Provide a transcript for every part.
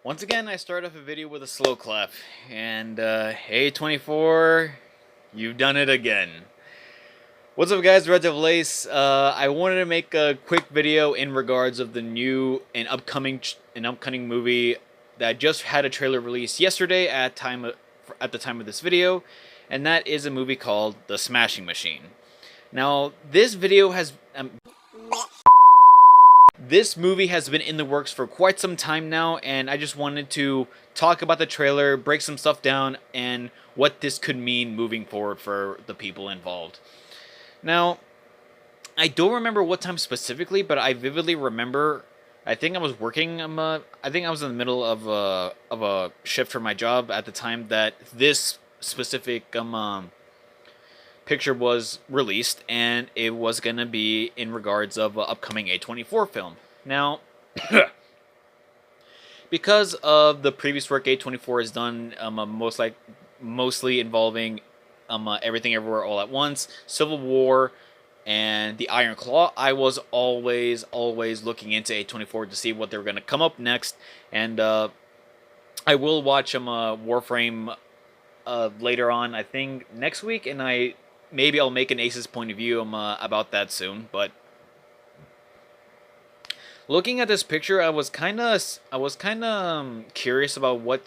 Once again, I start off a video with a slow clap, and A24, you've done it again. What's up, guys? Reds of Lace. I wanted to make a quick video in regards of the new and upcoming movie that just had a trailer released yesterday at the time of this video, and that is a movie called The Smashing Machine. Now, this movie has been in the works for quite some time now, and I just wanted to talk about the trailer, break some stuff down, and what this could mean moving forward for the people involved. Now, I don't remember what time specifically, but I vividly remember. I think I was working. I think I was in the middle of a shift for my job at the time that this specific picture was released, and it was gonna be in regards of an upcoming A24 film. Now, because of the previous work A24 has done, mostly involving Everything Everywhere All at Once, Civil War, and The Iron Claw, I was always looking into A24 to see what they were gonna come up next, and I will watch Warframe later on. I think next week, and maybe I'll make an Ace's point of view about that soon. But looking at this picture, I was kind of curious about what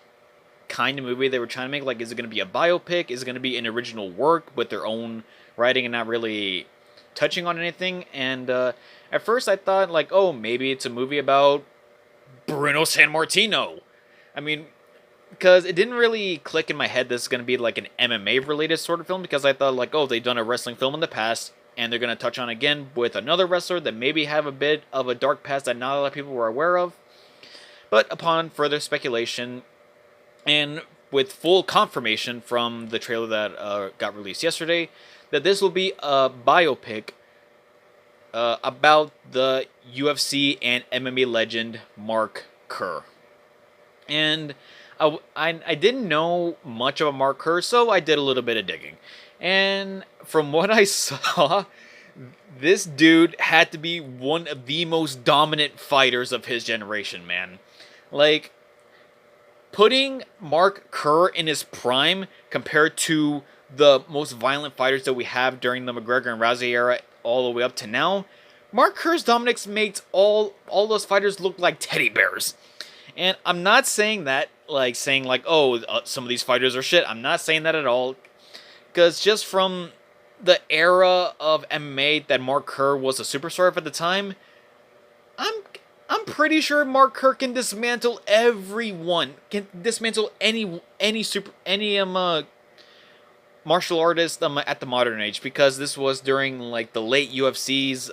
kind of movie they were trying to make. Like, is it going to be a biopic? Is it going to be an original work with their own writing and not really touching on anything? And at first, I thought like, oh, maybe it's a movie about Bruno Sammartino. I mean, because it didn't really click in my head this is going to be like an MMA related sort of film, because I thought like, oh, they've done a wrestling film in the past and they're going to touch on again with another wrestler that maybe have a bit of a dark past that not a lot of people were aware of. But upon further speculation and with full confirmation from the trailer that got released yesterday, that this will be a biopic about the UFC and MMA legend Mark Kerr. And I didn't know much about Mark Kerr, so I did a little bit of digging. And from what I saw, this dude had to be one of the most dominant fighters of his generation, man. Like, putting Mark Kerr in his prime compared to the most violent fighters that we have during the McGregor and Rousey era all the way up to now, Mark Kerr's dominance makes all those fighters look like teddy bears. And I'm not saying that, saying oh, some of these fighters are shit. I'm not saying that at all. Because just from the era of MMA that Mark Kerr was a superstar of at the time, I'm pretty sure Mark Kerr can dismantle everyone. Can dismantle any martial artist at the modern age, because this was during like the late UFC's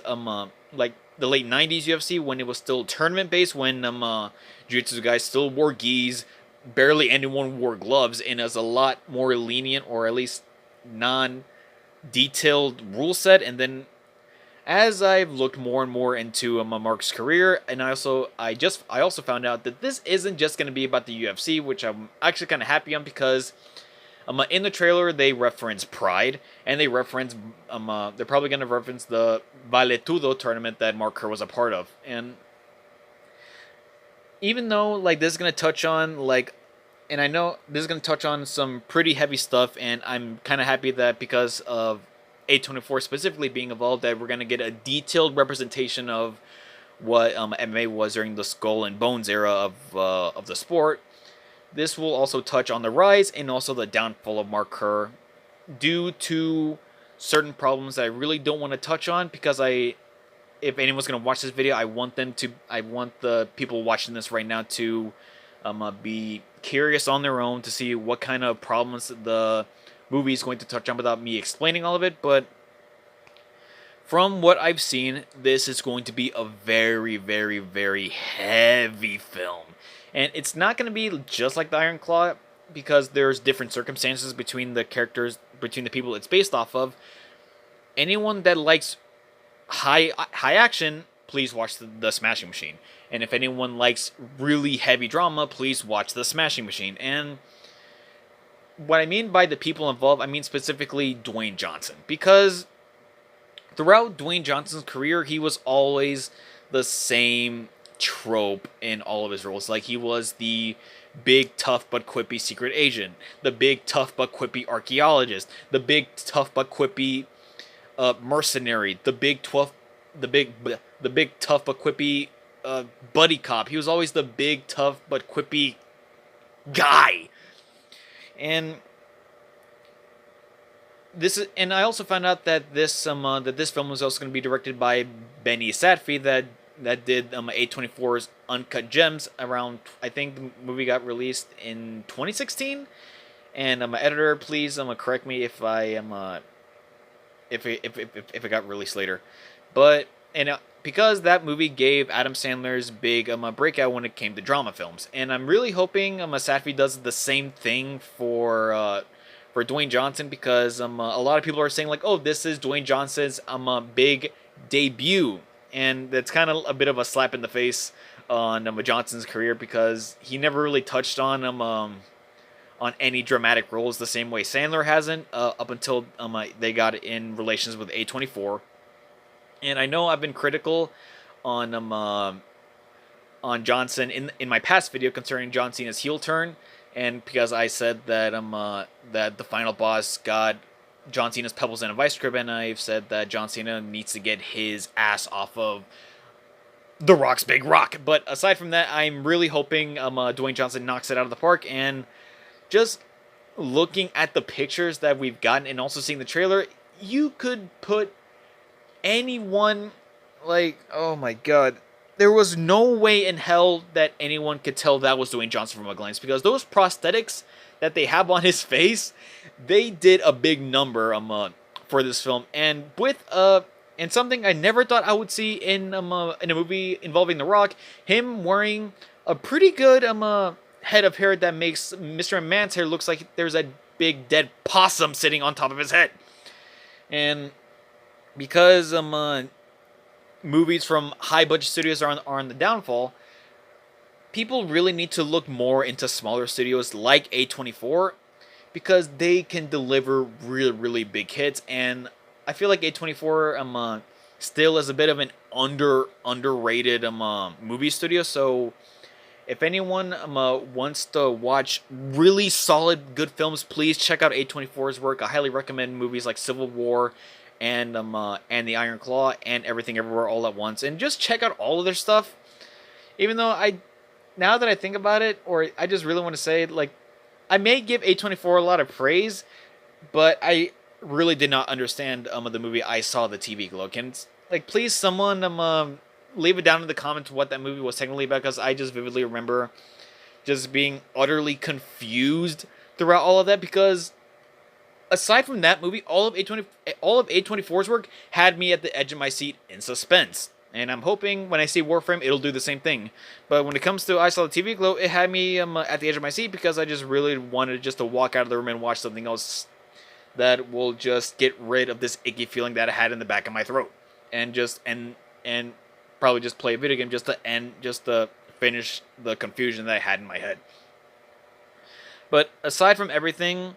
like the late 90s UFC, when it was still tournament based, when jiu-jitsu guys still wore gis, barely anyone wore gloves, and it was a lot more lenient, or at least non-detailed rule set. And then as I've looked more and more into Mark's career, and I also found out that this isn't just going to be about the UFC, which I'm actually kind of happy on, because in the trailer they reference Pride, and they reference they're probably going to reference the Vale Tudo tournament that Mark Kerr was a part of. And even though like this is going to touch on and I know this is going to touch on some pretty heavy stuff, and I'm kind of happy that because of A24 specifically being involved, that we're going to get a detailed representation of what MMA was during the Skull and Bones era of the sport. This will also touch on the rise and also the downfall of Mark Kerr due to certain problems that I really don't want to touch on, because if anyone's going to watch this video, I want the people watching this right now to be curious on their own to see what kind of problems the movie is going to touch on without me explaining all of it. But from what I've seen, this is going to be a very, very, very heavy film. And it's not going to be just like the Iron Claw, because there's different circumstances between the characters, between the people it's based off of. Anyone that likes high action, please watch the Smashing Machine. And if anyone likes really heavy drama, please watch The Smashing Machine. And what I mean by the people involved, I mean specifically Dwayne Johnson. Because throughout Dwayne Johnson's career, he was always the same trope in all of his roles. Like, he was the big tough but quippy secret agent, the big tough but quippy archaeologist, the big tough but quippy mercenary, the big tough but quippy buddy cop. He was always the big tough but quippy guy. And and I also found out that this film was also going to be directed by Benny Safdie, that did A24's Uncut Gems around, I think the movie got released in 2016. And editor, please correct me if I am if it got released later. But because that movie gave Adam Sandler's big breakout when it came to drama films, and I'm really hoping Safdie does the same thing for Dwayne Johnson, because a lot of people are saying, like, oh, this is Dwayne Johnson's big debut, and that's kind of a bit of a slap in the face on Johnson's career, because he never really touched on any dramatic roles the same way Sandler hasn't up until they got in relations with A24. And I know I've been critical on Johnson in my past video concerning John Cena's heel turn, and because I said that that the final boss got John Cena's Pebbles in a Vice Grip, and I've said that John Cena needs to get his ass off of The Rock's big rock. But aside from that, I'm really hoping Dwayne Johnson knocks it out of the park. And just looking at the pictures that we've gotten and also seeing the trailer, you could put anyone, like, oh my god, there was no way in hell that anyone could tell that was Dwayne Johnson from a glance, because those prosthetics that they have on his face, they did a big number for this film. And with and something I never thought I would see in a movie involving The Rock, him wearing a pretty good head of hair that makes Mr. McMahon's hair looks like there's a big dead possum sitting on top of his head. And because movies from high budget studios are on the downfall, people really need to look more into smaller studios like A24, because they can deliver really, really big hits. And I feel like A24 still is a bit of an underrated movie studio. So if anyone wants to watch really solid, good films, please check out A24's work. I highly recommend movies like Civil War and The Iron Claw and Everything Everywhere All at Once, and just check out all of their stuff. Even though now that I think about it, or I just really want to say, like, I may give A24 a lot of praise, but I really did not understand the movie I Saw the TV Glow. Can, like, please someone leave it down in the comments what that movie was technically about, because I just vividly remember just being utterly confused throughout all of that, because aside from that movie, all of A24's work had me at the edge of my seat in suspense. And I'm hoping when I see Warframe, it'll do the same thing. But when it comes to I Saw the TV Glow, it had me at the edge of my seat, because I just really wanted just to walk out of the room and watch something else that will just get rid of this icky feeling that I had in the back of my throat. And just and probably just play a video game just to finish the confusion that I had in my head. But aside from everything,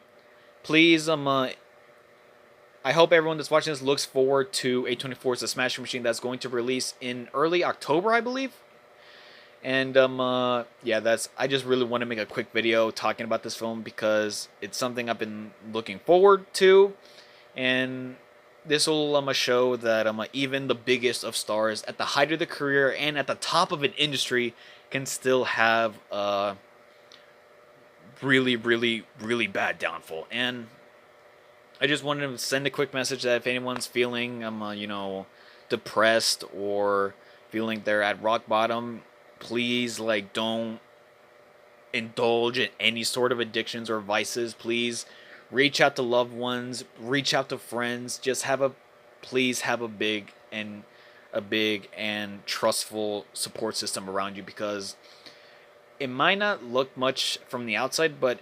please, I hope everyone that's watching this looks forward to A24's The Smashing Machine, that's going to release in early October, I believe. And, yeah, I just really want to make a quick video talking about this film, because it's something I've been looking forward to. And this will show that even the biggest of stars at the height of their career and at the top of an industry can still have a really, really, really bad downfall. And I just wanted to send a quick message that if anyone's feeling, depressed or feeling they're at rock bottom, please, like, don't indulge in any sort of addictions or vices. Please reach out to loved ones, reach out to friends. Just please have a big and trustful support system around you, because it might not look much from the outside, but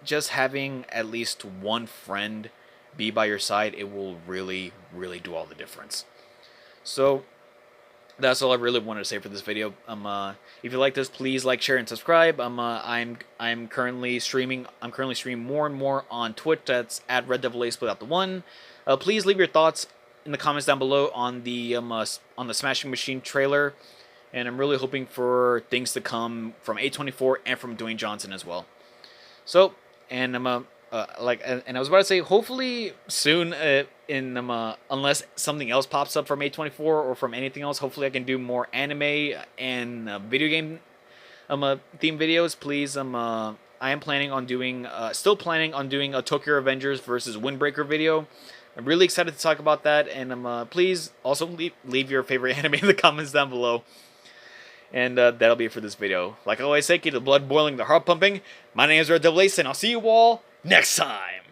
just having at least one friend be by your side, it will really, really do all the difference. So that's all I really wanted to say for this video. If you like this, please like, share, and subscribe. I'm currently streaming. I'm currently streaming more and more on Twitch. That's at Red Devil Ace without the one. Please leave your thoughts in the comments down below on the Smashing Machine trailer. and I'm really hoping for things to come from A24 and from Dwayne Johnson as well. So, and I'm and I was about to say, hopefully soon, unless something else pops up from A24 or from anything else, hopefully I can do more anime and video game theme videos. Please, I am planning on doing, still planning on doing a Tokyo Revengers versus Windbreaker video. I'm really excited to talk about that, and please also leave your favorite anime in the comments down below. And that'll be it for this video. Like I always say, keep the blood boiling, the heart pumping. My name is Red Devil Ace, and I'll see you all next time.